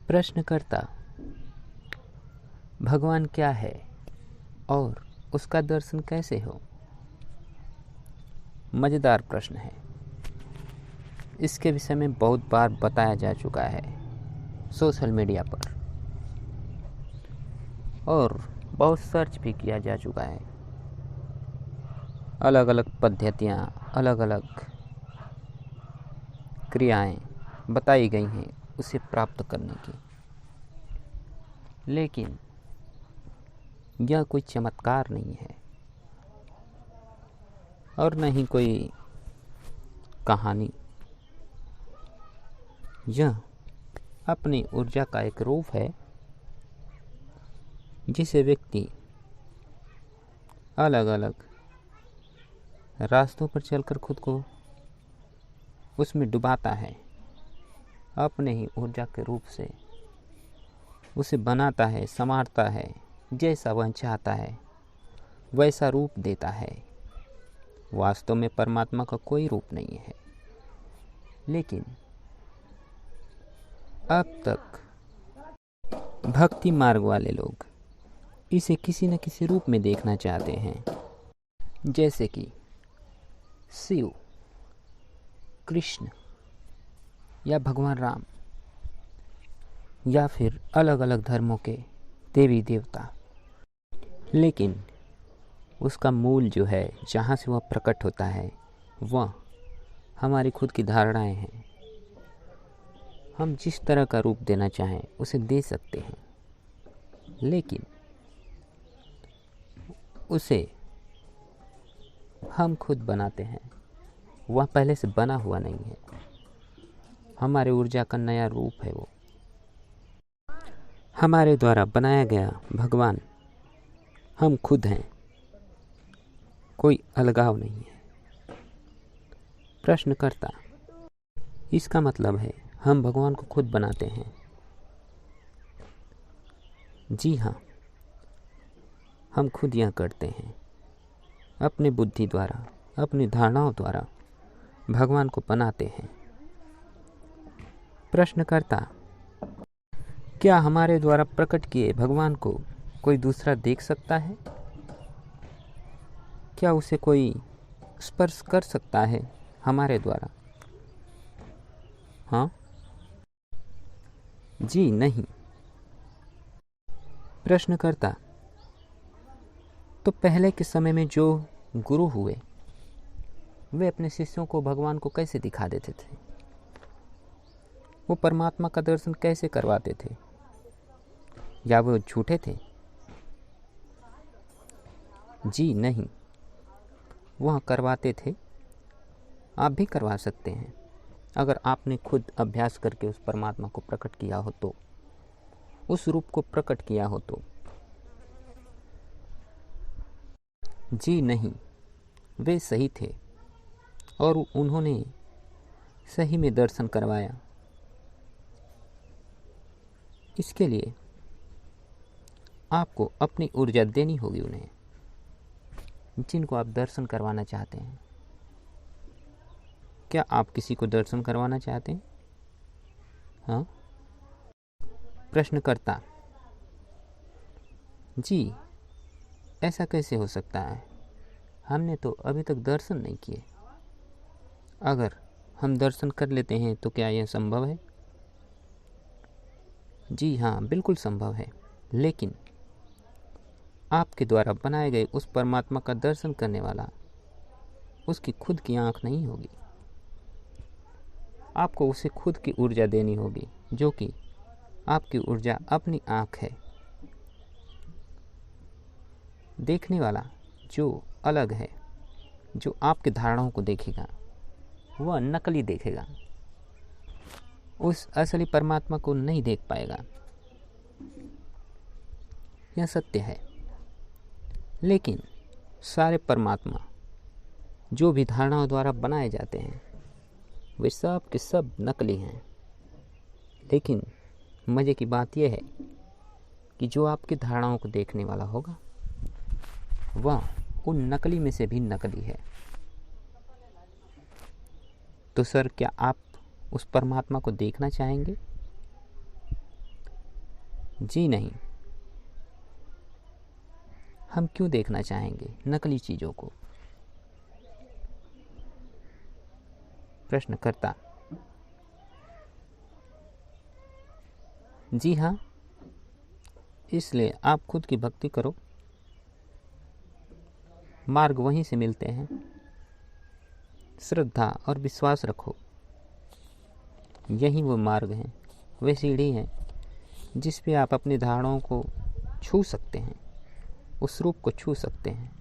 प्रश्नकर्ता, भगवान क्या है और उसका दर्शन कैसे हो? मज़ेदार प्रश्न है। इसके विषय में बहुत बार बताया जा चुका है सोशल मीडिया पर और बहुत सर्च भी किया जा चुका है। अलग अलग पद्धतियाँ, अलग अलग क्रियाएं बताई गई हैं उसे प्राप्त करने की, लेकिन यह कोई चमत्कार नहीं है और न ही कोई कहानी। यह अपनी ऊर्जा का एक रूप है जिसे व्यक्ति अलग अलग रास्तों पर चलकर खुद को उसमें डुबाता है। अपने ही ऊर्जा के रूप से उसे बनाता है, संवारता है, जैसा वह चाहता है वैसा रूप देता है। वास्तव में परमात्मा का कोई रूप नहीं है, लेकिन अब तक भक्ति मार्ग वाले लोग इसे किसी न किसी रूप में देखना चाहते हैं, जैसे कि शिव, कृष्ण या भगवान राम या फिर अलग अलग धर्मों के देवी देवता। लेकिन उसका मूल जो है, जहाँ से वह प्रकट होता है, वह हमारी खुद की धारणाएं हैं। हम जिस तरह का रूप देना चाहें उसे दे सकते हैं, लेकिन उसे हम खुद बनाते हैं। वह पहले से बना हुआ नहीं है। हमारे ऊर्जा का नया रूप है वो। हमारे द्वारा बनाया गया भगवान हम खुद हैं, कोई अलगाव नहीं है। प्रश्नकर्ता, इसका मतलब है हम भगवान को खुद बनाते हैं? जी हाँ, हम खुद यह करते हैं। अपनी बुद्धि द्वारा, अपनी धारणाओं द्वारा भगवान को बनाते हैं। प्रश्नकर्ता, क्या हमारे द्वारा प्रकट किए भगवान को कोई दूसरा देख सकता है? क्या उसे कोई स्पर्श कर सकता है हमारे द्वारा? हाँ? जी नहीं। प्रश्नकर्ता, तो पहले के समय में जो गुरु हुए वे अपने शिष्यों को भगवान को कैसे दिखा देते थे? वो परमात्मा का दर्शन कैसे करवाते थे? या वो झूठे थे? जी नहीं, वह करवाते थे। आप भी करवा सकते हैं अगर आपने खुद अभ्यास करके उस परमात्मा को प्रकट किया हो तो, उस रूप को प्रकट किया हो तो। जी नहीं, वे सही थे और उन्होंने सही में दर्शन करवाया। इसके लिए आपको अपनी ऊर्जा देनी होगी उन्हें, जिनको आप दर्शन करवाना चाहते हैं। क्या आप किसी को दर्शन करवाना चाहते हैं? हाँ? प्रश्नकर्ता, जी ऐसा कैसे हो सकता है? हमने तो अभी तक दर्शन नहीं किए। अगर हम दर्शन कर लेते हैं तो क्या यह संभव है? जी हाँ, बिल्कुल संभव है, लेकिन आपके द्वारा बनाए गए उस परमात्मा का दर्शन करने वाला उसकी खुद की आँख नहीं होगी। आपको उसे खुद की ऊर्जा देनी होगी, जो कि आपकी ऊर्जा अपनी आँख है। देखने वाला जो अलग है, जो आपकी धारणाओं को देखेगा, वह नकली देखेगा, उस असली परमात्मा को नहीं देख पाएगा। यह सत्य है। लेकिन सारे परमात्मा जो भी धारणाओं द्वारा बनाए जाते हैं वे सब के सब नकली हैं। लेकिन मज़े की बात यह है कि जो आपकी धारणाओं को देखने वाला होगा वह उन नकली में से भी नकली है। तो सर, क्या आप उस परमात्मा को देखना चाहेंगे? जी नहीं। हम क्यों देखना चाहेंगे नकली चीज़ों को? प्रश्नकर्ता: जी हाँ, इसलिए आप खुद की भक्ति करो, मार्ग वहीं से मिलते हैं। श्रद्धा और विश्वास रखो, यही वो मार्ग है, वे सीढ़ी है जिस पे आप अपनी धारणाओं को छू सकते हैं, उस रूप को छू सकते हैं